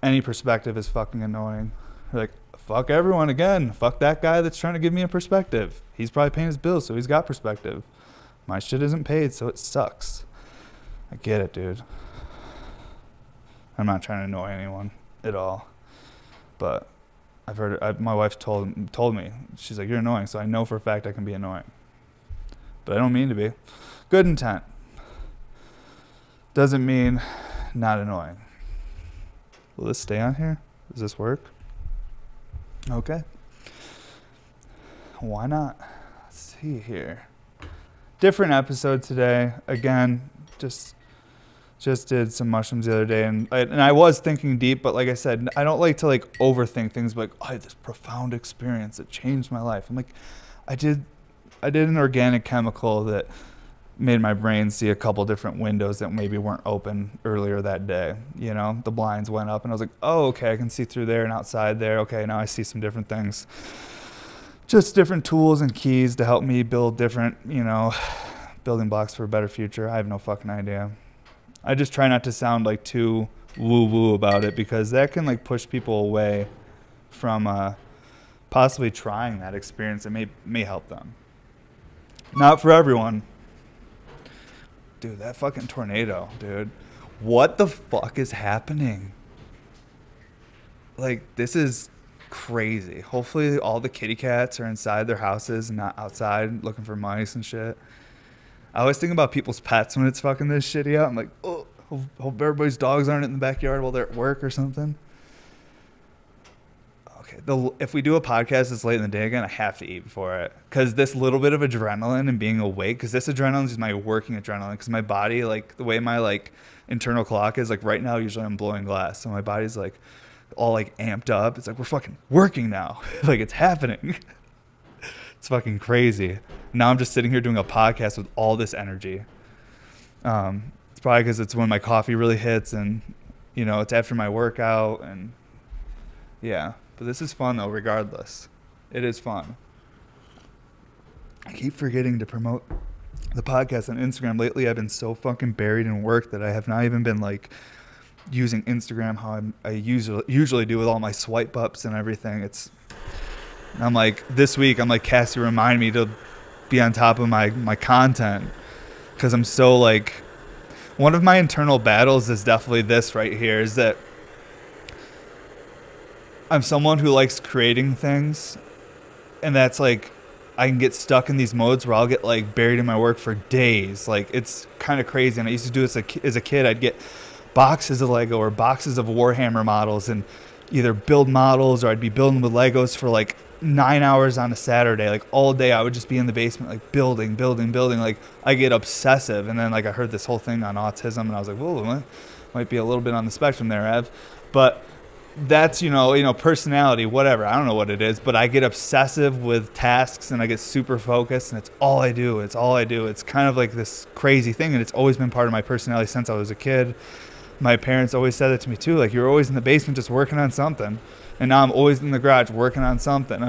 A: any perspective is fucking annoying. You're like, fuck everyone again. Fuck that guy that's trying to give me a perspective. He's probably paying his bills, so he's got perspective. My shit isn't paid, so it sucks. I get it, dude. I'm not trying to annoy anyone at all. But I've heard it. My wife told me. She's like, you're annoying, so I know for a fact I can be annoying. But I don't mean to be. Good intent doesn't mean not annoying. Will this stay on here? Does this work? Okay. Why not? Let's see here. Different episode today. Again, just did some mushrooms the other day, and I was thinking deep, but like I said, I don't like to like overthink things. But like, I had this profound experience that changed my life. I'm like, I did an organic chemical that made my brain see a couple different windows that maybe weren't open earlier that day. The blinds went up and I was like, oh, okay, I can see through there and outside there. Okay, now I see some different things. Just different tools and keys to help me build different, building blocks for a better future. I have no fucking idea. I just try not to sound like too woo-woo about it, because that can like push people away from possibly trying that experience that may help them. Not for everyone. Dude, that fucking tornado, dude. What the fuck is happening? Like, this is crazy. Hopefully all the kitty cats are inside their houses and not outside looking for mice and shit. I always think about people's pets when it's fucking this shitty out. I'm like, oh, hope everybody's dogs aren't in the backyard while they're at work or something. Okay, if we do a podcast this late in the day again, I have to eat before it, because this little bit of adrenaline and being awake, because this adrenaline is my working adrenaline, because my body, like the way my like internal clock is, like right now usually I'm blowing glass, so my body's like all like amped up. It's like, we're fucking working now. Like it's happening. It's fucking crazy. Now I'm just sitting here doing a podcast with all this energy. It's probably because it's when my coffee really hits, and it's after my workout, and yeah. But this is fun though, regardless. It is fun. I keep forgetting to promote the podcast on Instagram. Lately, I've been so fucking buried in work that I have not even been like using Instagram how I usually do with all my swipe ups and everything. I'm like, this week, I'm like, Cassie, remind me to be on top of my content, because I'm so like, one of my internal battles is definitely this right here, is that I'm someone who likes creating things, and that's like, I can get stuck in these modes where I'll get like buried in my work for days. Like, it's kind of crazy. And I used to do this as a kid. I'd get boxes of Lego or boxes of Warhammer models and either build models, or I'd be building with Legos for like 9 hours on a Saturday. Like all day I would just be in the basement, like building. Like I get obsessive. And then like I heard this whole thing on autism, and I was like, whoa, might be a little bit on the spectrum there, Ev. But that's, you know, personality, whatever. I don't know what it is, but I get obsessive with tasks and I get super focused, and it's all I do. It's kind of like this crazy thing, and it's always been part of my personality since I was a kid. My parents always said it to me too, like, you're always in the basement just working on something. And now I'm always in the garage working on something.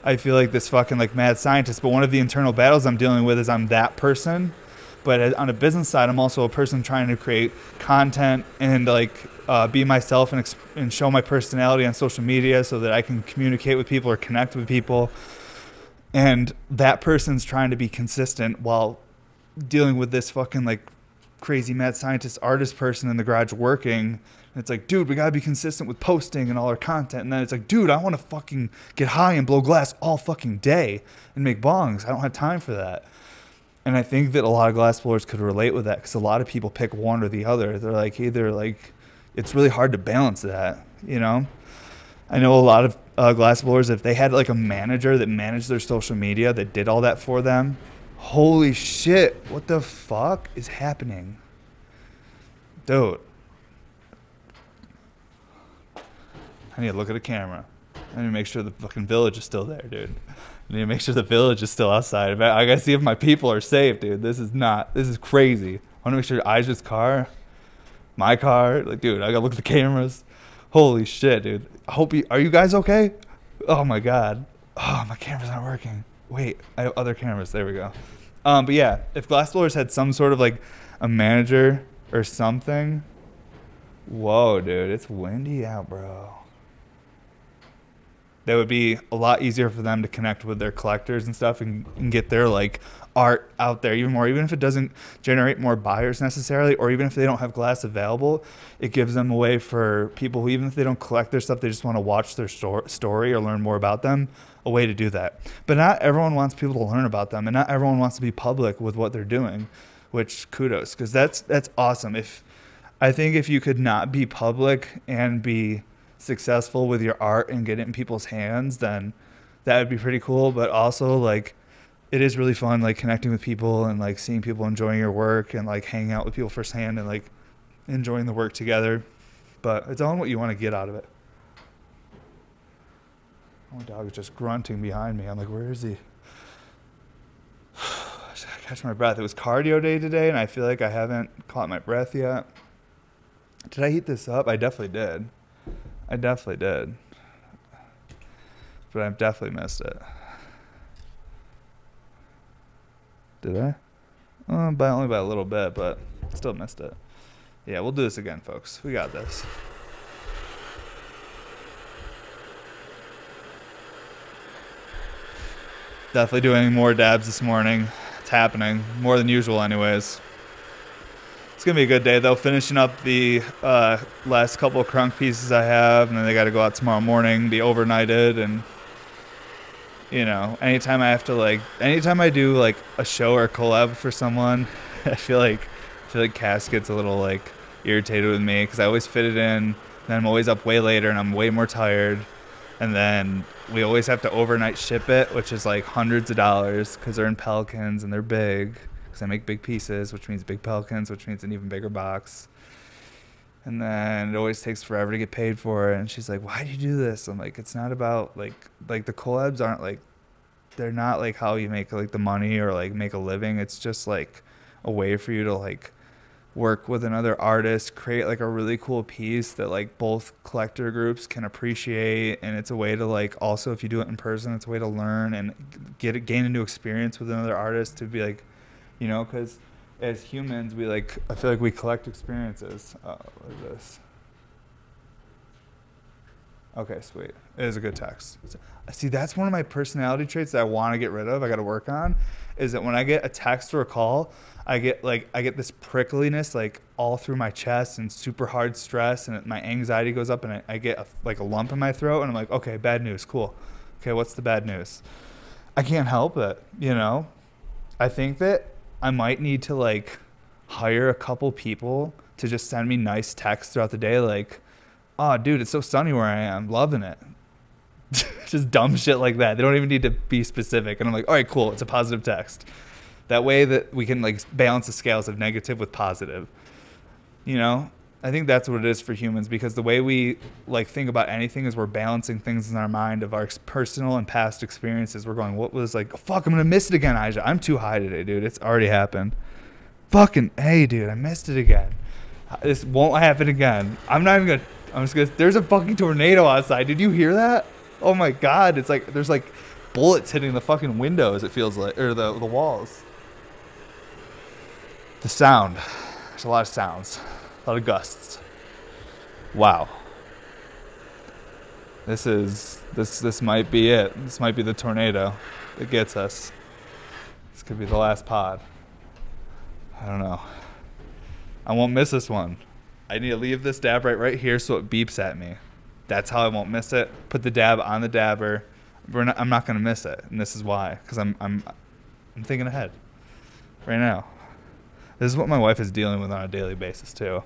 A: I feel like this fucking like mad scientist, but one of the internal battles I'm dealing with is I'm that person. But on a business side, I'm also a person trying to create content and like be myself and show my personality on social media so that I can communicate with people or connect with people. And that person's trying to be consistent while dealing with this fucking like crazy mad scientist artist person in the garage working. And it's like, dude, we gotta be consistent with posting and all our content. And then it's like, dude, I want to fucking get high and blow glass all fucking day and make bongs. I don't have time for that. And I think that a lot of glass blowers could relate with that, because a lot of people pick one or the other. They're like, either like, it's really hard to balance that, you know? I know a lot of glass blowers, if they had like a manager that managed their social media, that did all that for them, holy shit, what the fuck is happening? Dude. I need to look at a camera. I need to make sure the fucking village is still there, dude. I need to make sure the village is still outside. I gotta see if my people are safe, dude. This is crazy. I wanna make sure Aisha's car, my car, like, dude, I gotta look at the cameras. Holy shit, dude. Are you guys okay? Oh my God. Oh, my camera's not working. Wait, I have other cameras. There we go. But yeah, if glass blowers had some sort of like a manager or something. Whoa, dude, it's windy out, bro. That would be a lot easier for them to connect with their collectors and stuff, and get their like art out there even more. Even if it doesn't generate more buyers necessarily, or even if they don't have glass available, it gives them a way for people who, even if they don't collect their stuff, they just want to watch their story or learn more about them, a way to do that. But not everyone wants people to learn about them, and not everyone wants to be public with what they're doing, which kudos, because that's awesome. I think if you could not be public and be successful with your art and get it in people's hands, then that would be pretty cool. But also, like, it is really fun, like, connecting with people and like seeing people enjoying your work and like hanging out with people firsthand and like enjoying the work together. But it's all what you want to get out of it. My dog is just grunting behind me. I'm like, where is he? I catch my breath. It was cardio day today, and I feel like I haven't caught my breath yet. Did I heat this up? I definitely did. But I've definitely missed it. Did I? Only by a little bit, but still missed it. Yeah, we'll do this again, folks. We got this. Definitely doing more dabs this morning. It's happening. More than usual anyways. It's going to be a good day, though. Finishing up the last couple of crunk pieces I have, and then they got to go out tomorrow morning, be overnighted, and, you know, anytime I do, like, a show or a collab for someone, I feel like Cass gets a little, like, irritated with me, because I always fit it in, and then I'm always up way later, and I'm way more tired, and then we always have to overnight ship it, which is, like, hundreds of dollars, because they're in Pelicans, and they're big. I make big pieces, which means big Pelicans, which means an even bigger box. And then it always takes forever to get paid for it. And she's like, why do you do this? I'm like, it's not about like the collabs aren't like, they're not like how you make like the money or like make a living. It's just like a way for you to like work with another artist, create like a really cool piece that like both collector groups can appreciate. And it's a way to like, also if you do it in person, it's a way to learn and gain a new experience with another artist, to be like, you know, because as humans, we like, I feel like we collect experiences. What is this? Okay, sweet. It is a good text. See, that's one of my personality traits that I want to get rid of. I got to work on, is that when I get a text or a call, I get this prickliness like all through my chest and super hard stress, and my anxiety goes up, and I get like a lump in my throat, and I'm like, okay, bad news, cool. Okay, what's the bad news? I can't help it, you know? I think that I might need to like hire a couple people to just send me nice texts throughout the day, like, oh, dude, it's so sunny where I am. Loving it. Just dumb shit like that. They don't even need to be specific. And I'm like, all right, cool. It's a positive text. That way that we can like balance the scales of negative with positive. You know? I think that's what it is for humans, because the way we like think about anything is we're balancing things in our mind of our personal and past experiences. We're going, what was like, fuck, I'm going to miss it again, Aja. I'm too high today, dude. It's already happened. Fucking, hey, dude, I missed it again. This won't happen again. I'm just gonna, there's a fucking tornado outside. Did you hear that? Oh my God. It's like, there's like bullets hitting the fucking windows, it feels like, or the walls. The sound. There's a lot of sounds. A lot of gusts. Wow. This might be it. This might be the tornado that gets us. This could be the last pod. I don't know. I won't miss this one. I need to leave this dab right here so it beeps at me. That's how I won't miss it. Put the dab on the dabber. I'm not gonna miss it, and this is why. Because I'm thinking ahead right now. This is what my wife is dealing with on a daily basis too.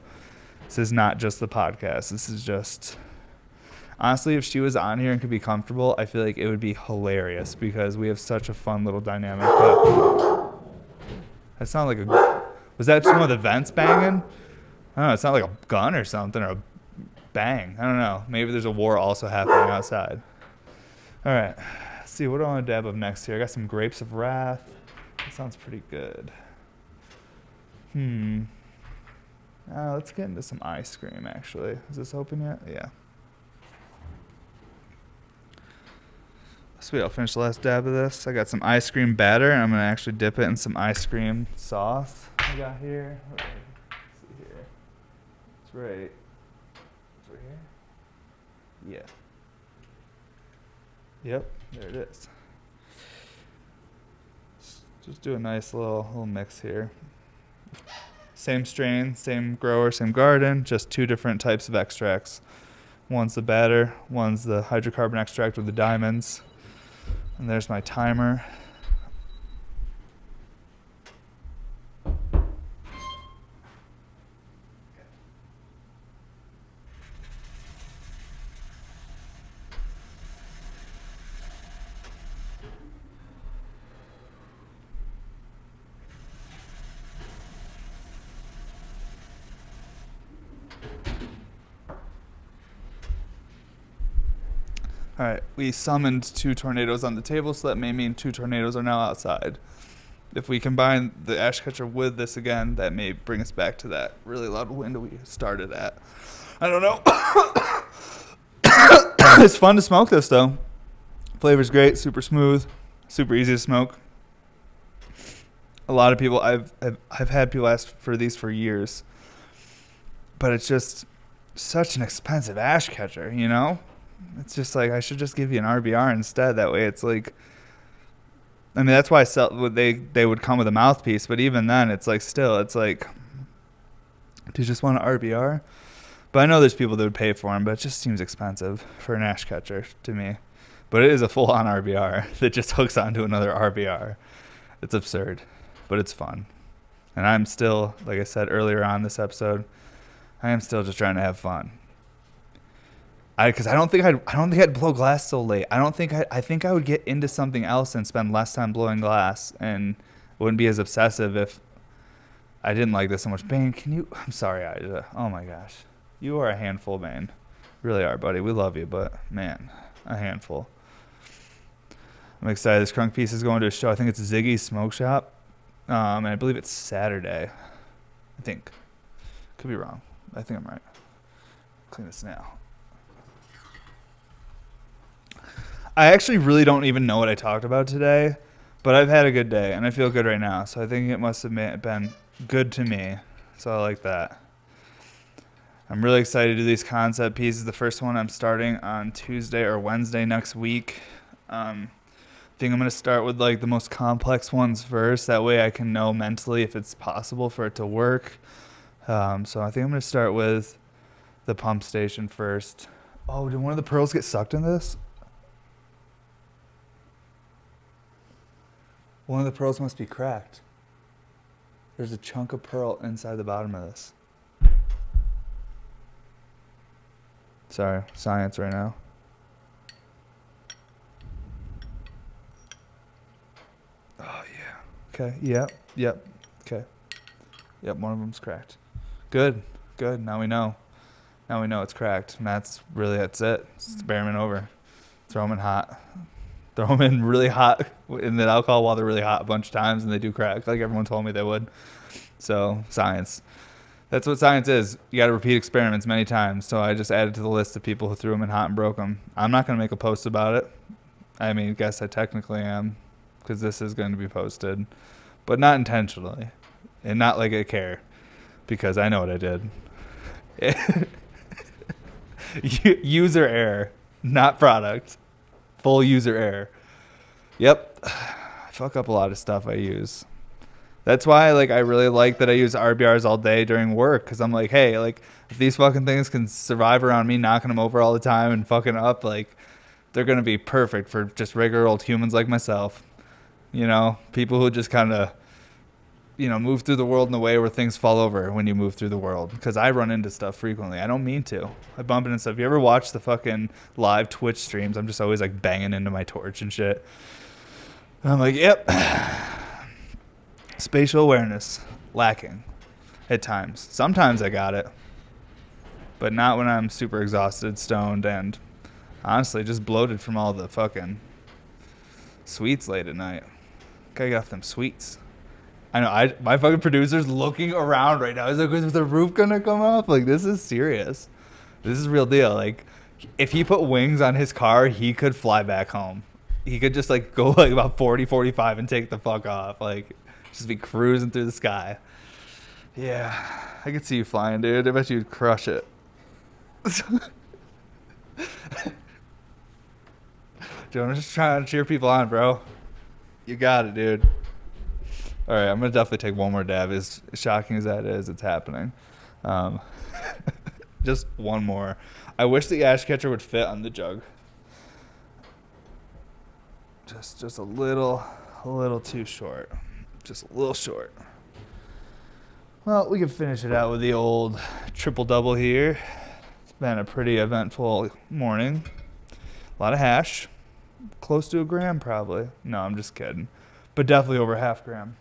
A: This is not just the podcast. This is just, honestly, if she was on here and could be comfortable, I feel like it would be hilarious, because we have such a fun little dynamic. But that sounded like a, was that just one of the vents banging? I don't know. It's not like a gun or something, or a bang. I don't know. Maybe there's a war also happening outside. All right. Let's see. What do I want to dab up next here? I got some Grapes of Wrath. That sounds pretty good. Let's get into some ice cream, actually. Is this open yet? Yeah. Sweet. I'll finish the last dab of this. I got some ice cream batter, and I'm going to actually dip it in some ice cream sauce I got here. Let's see here. It's right here? Yeah. Yep, there it is. Just do a nice little mix here. Same strain, same grower, same garden, just two different types of extracts. One's the batter, one's the hydrocarbon extract with the diamonds. And there's my timer. All right, we summoned 2 tornadoes on the table, so that may mean 2 tornadoes are now outside. If we combine the ash catcher with this again, that may bring us back to that really loud wind we started at. I don't know. It's fun to smoke this, though. Flavor's great, super smooth, super easy to smoke. A lot of people, I've had people ask for these for years, but it's just such an expensive ash catcher, you know? It's just like, I should just give you an RBR instead. That way it's like, I mean, that's why they would come with a mouthpiece, but even then it's like, still, it's like, do you just want an RBR? But I know there's people that would pay for them, but it just seems expensive for an ash catcher to me. But it is a full-on RBR that just hooks onto another RBR. It's absurd, but it's fun. And I'm still, like I said earlier on this episode, I am still just trying to have fun. Because I don't think I'd blow glass so late. I think I would get into something else and spend less time blowing glass, and wouldn't be as obsessive if I didn't like this so much. Bane, I'm sorry, Ida. Oh my gosh. You are a handful, Bane. Really are, buddy. We love you, but man, a handful. I'm excited. This crunk piece is going to a show. I think it's Ziggy's Smoke Shop. And I believe it's Saturday. I think. Could be wrong. I think I'm right. Clean this now. I actually really don't even know what I talked about today, but I've had a good day, and I feel good right now. So I think it must have been good to me. So I like that. I'm really excited to do these concept pieces. The first one I'm starting on Tuesday or Wednesday next week. I think I'm going to start with like the most complex ones first. That way I can know mentally if it's possible for it to work. So I think I'm going to start with the pump station first. Oh, did one of the pearls get sucked in this? One of the pearls must be cracked. There's a chunk of pearl inside the bottom of this. Sorry, science right now. Oh, yeah. Okay, yep. Okay. Yep, one of them's cracked. Good. Now we know. Now we know it's cracked. And that's it. It's experiment over. Throw them in hot. Throw them in really hot in the alcohol while they're really hot a bunch of times, and they do crack, like everyone told me they would. So, science. That's what science is. You got to repeat experiments many times. So I just added to the list of people who threw them in hot and broke them. I'm not going to make a post about it. I mean, I guess I technically am, because this is going to be posted, but not intentionally, and not like I care, because I know what I did. User error, not product. Full user error. Yep. I fuck up a lot of stuff I use. That's why I really like that I use RBRs all day during work, because I'm like, hey, like if these fucking things can survive around me knocking them over all the time and fucking up, like they're going to be perfect for just regular old humans like myself. You know, people who just kind of, move through the world in a way where things fall over when you move through the world. Because I run into stuff frequently. I don't mean to. I bump into stuff. You ever watch the fucking live Twitch streams? I'm just always like banging into my torch and shit. And I'm like, yep. Spatial awareness lacking at times. Sometimes I got it. But not when I'm super exhausted, stoned, and honestly just bloated from all the fucking sweets late at night. Gotta get off them sweets. I know, my fucking producer's looking around right now. He's like, is the roof gonna come off? Like, this is serious. This is real deal. Like, if he put wings on his car, he could fly back home. He could just, like, go, like, about 40, 45 and take the fuck off. Like, just be cruising through the sky. Yeah, I could see you flying, dude. I bet you'd crush it. Dude, I'm just trying to cheer people on, bro. You got it, dude. All right, I'm going to definitely take one more dab. As shocking as that is, it's happening. Just one more. I wish the ash catcher would fit on the jug. Just a little too short. Just a little short. Well, we can finish it out with the old triple-double here. It's been a pretty eventful morning. A lot of hash. Close to a gram, probably. No, I'm just kidding. But definitely over half gram.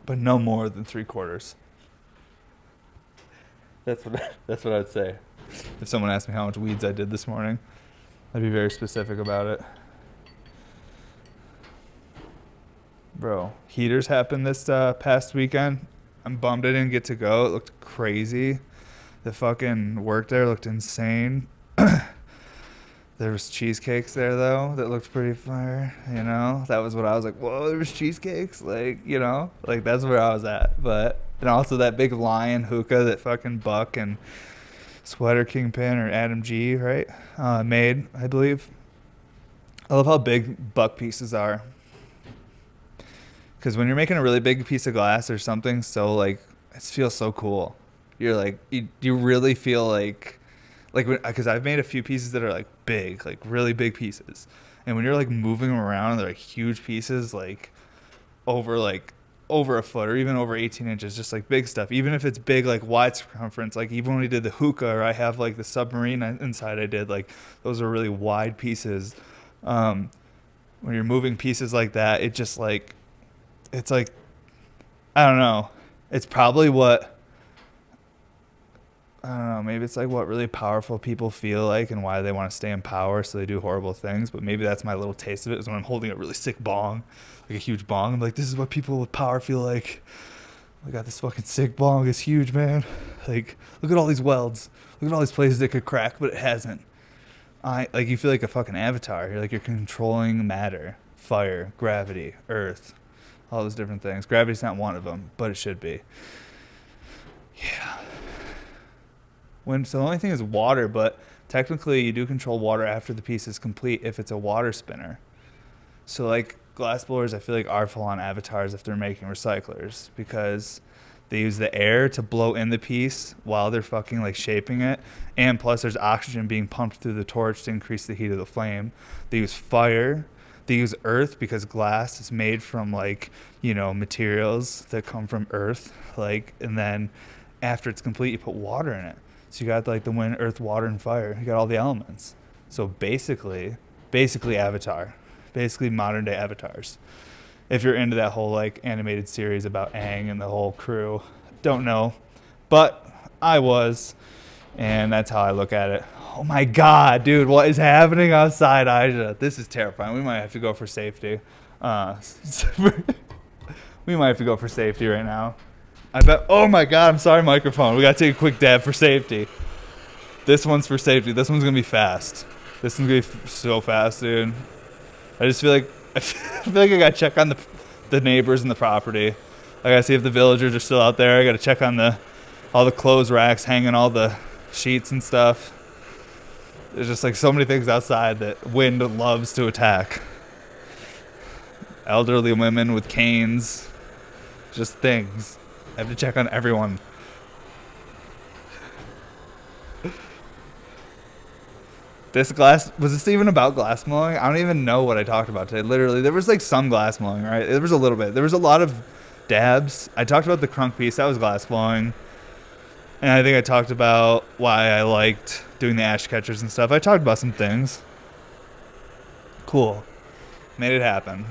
A: But no more than 3/4. That's what I'd say. If someone asked me how much weeds I did this morning, I'd be very specific about it. Bro, heaters happened this past weekend. I'm bummed I didn't get to go. It looked crazy. The fucking work there looked insane. There was cheesecakes there, though, that looked pretty fire, That was what I was like, whoa, there was cheesecakes? Like, like, that's where I was at. But, and also that big lion hookah that fucking Buck and Sweater Kingpin or Adam G, right, made, I believe. I love how big Buck pieces are. Because when you're making a really big piece of glass or something, so, like, it feels so cool. You're like, you really feel like because I've made a few pieces that are like big, like really big pieces, and when you're like moving them around, they're like huge pieces, like over a foot or even over 18 inches, just like big stuff. Even if it's big, like wide circumference, like even when we did the hookah, or I have like the submarine inside, I did like those are really wide pieces. When you're moving pieces like that, it just like it's like I don't know. It's probably what. I don't know, maybe it's like what really powerful people feel like and why they want to stay in power, so they do horrible things. But maybe that's my little taste of it, is when I'm holding a really sick bong, like a huge bong. I'm like, this is what people with power feel like. We got this fucking sick bong. It's huge, man. Like, look at all these welds. Look at all these places it could crack, but it hasn't. Like, you feel like a fucking avatar. You're like, you're controlling matter, fire, gravity, earth, all those different things. Gravity's not one of them, but it should be. Yeah. So the only thing is water, but technically you do control water after the piece is complete if it's a water spinner. So, like, glass blowers, I feel like, are full-on avatars if they're making recyclers, because they use the air to blow in the piece while they're fucking, like, shaping it. And plus there's oxygen being pumped through the torch to increase the heat of the flame. They use fire. They use earth because glass is made from, like, you know, materials that come from earth. Like, and then after it's complete, you put water in it. So you got, like, the wind, earth, water, and fire. You got all the elements. So basically Avatar. Basically modern day avatars. If you're into that whole, like, animated series about Aang and the whole crew. Don't know. But I was. And that's how I look at it. Oh my God, dude, what is happening outside, Aisha? This is terrifying. We might have to go for safety. We might have to go for safety right now. I bet. Oh my God, I'm sorry, microphone. We got to take a quick dab for safety. This one's for safety. This one's going to be fast. This one's going to be so fast, dude. I just feel like I got to check on the neighbors and the property. I got to see if the villagers are still out there. I got to check on all the clothes racks, hanging all the sheets and stuff. There's just, like, so many things outside that wind loves to attack. Elderly women with canes. Just things. I have to check on everyone. Was this even about glass blowing? I don't even know what I talked about today. Literally, there was, like, some glass blowing, right? There was a little bit. There was a lot of dabs. I talked about the crunk piece. That was glass blowing. And I think I talked about why I liked doing the ash catchers and stuff. I talked about some things. Cool. Made it happen.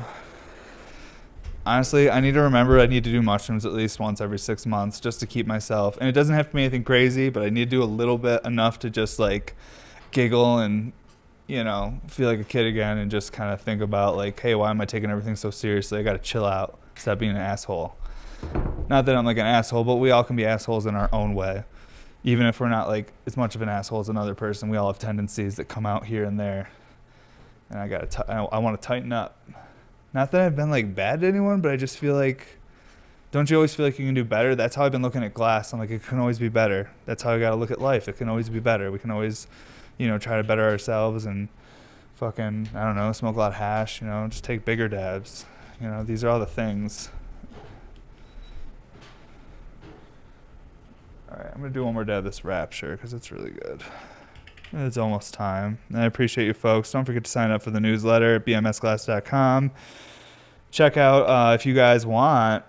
A: Honestly, I need to remember I need to do mushrooms at least once every 6 months just to keep myself. And it doesn't have to be anything crazy, but I need to do a little bit, enough to just, like, giggle and, you know, feel like a kid again and just kind of think about, like, hey, why am I taking everything so seriously? I got to chill out. Stop being an asshole. Not that I'm, like, an asshole, but we all can be assholes in our own way. Even if we're not, like, as much of an asshole as another person, we all have tendencies that come out here and there. And I want to tighten up. Not that I've been, like, bad to anyone, but I just feel like, don't you always feel like you can do better? That's how I've been looking at glass. I'm like, it can always be better. That's how I got to look at life. It can always be better. We can always, you know, try to better ourselves and fucking, I don't know, smoke a lot of hash, you know, just take bigger dabs. You know, these are all the things. All right, I'm going to do one more dab of this Rapture because it's really good. It's almost time. And I appreciate you folks. Don't forget to sign up for the newsletter at bmsglass.com. Check out, if you guys want,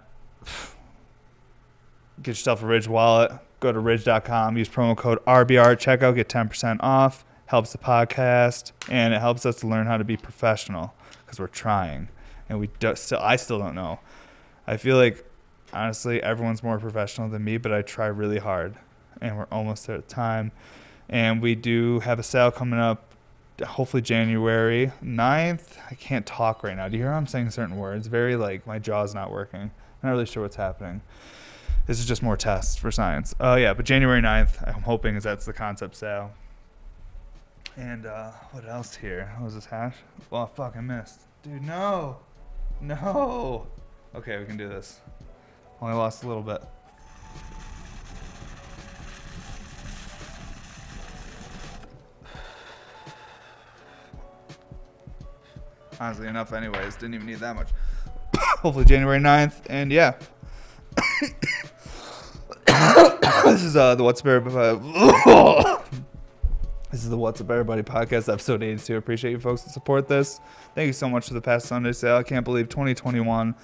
A: get yourself a Ridge wallet. Go to ridge.com. Use promo code RBR. Checkout. Get 10% off. Helps the podcast. And it helps us to learn how to be professional because we're trying. And I still don't know. I feel like, honestly, everyone's more professional than me, but I try really hard. And we're almost there at time. And we do have a sale coming up, hopefully January 9th. I can't talk right now. Do you hear how I'm saying certain words? Very, like, my jaw's not working. I'm not really sure what's happening. This is just more tests for science. Oh, yeah, but January 9th, I'm hoping that's the concept sale. And what else here? What was this hash? Well, fuck, I missed. Dude, no. No. Okay, we can do this. Only lost a little bit. Honestly, enough anyways. Didn't even need that much. Hopefully January 9th. And yeah. This is the What's Up Everybody. This is the What's Up Everybody podcast, episode 82. Appreciate you folks that support this. Thank you so much for the past Sunday sale. I can't believe 2021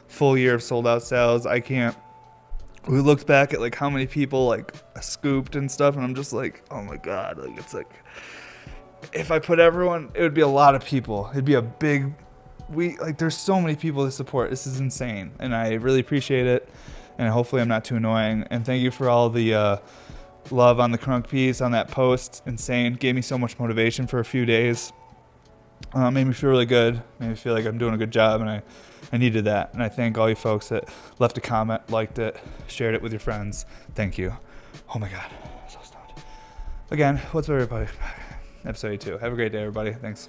A: full year of sold out sales. We looked back at, like, how many people, like, scooped and stuff, and I'm just like, oh my God, like, it's like, if I put everyone, it would be a lot of people. It'd be a big, there's so many people to support. This is insane, and I really appreciate it, and hopefully I'm not too annoying. And thank you for all the love on the crunk piece, on that post. Insane. Gave me so much motivation for a few days. Made me feel really good. Made me feel like I'm doing a good job, and I needed that. And I thank all you folks that left a comment, liked it, shared it with your friends. Thank you. Oh my God, so stoned. Again, what's up, everybody? Episode 82. Have a great day, everybody. Thanks.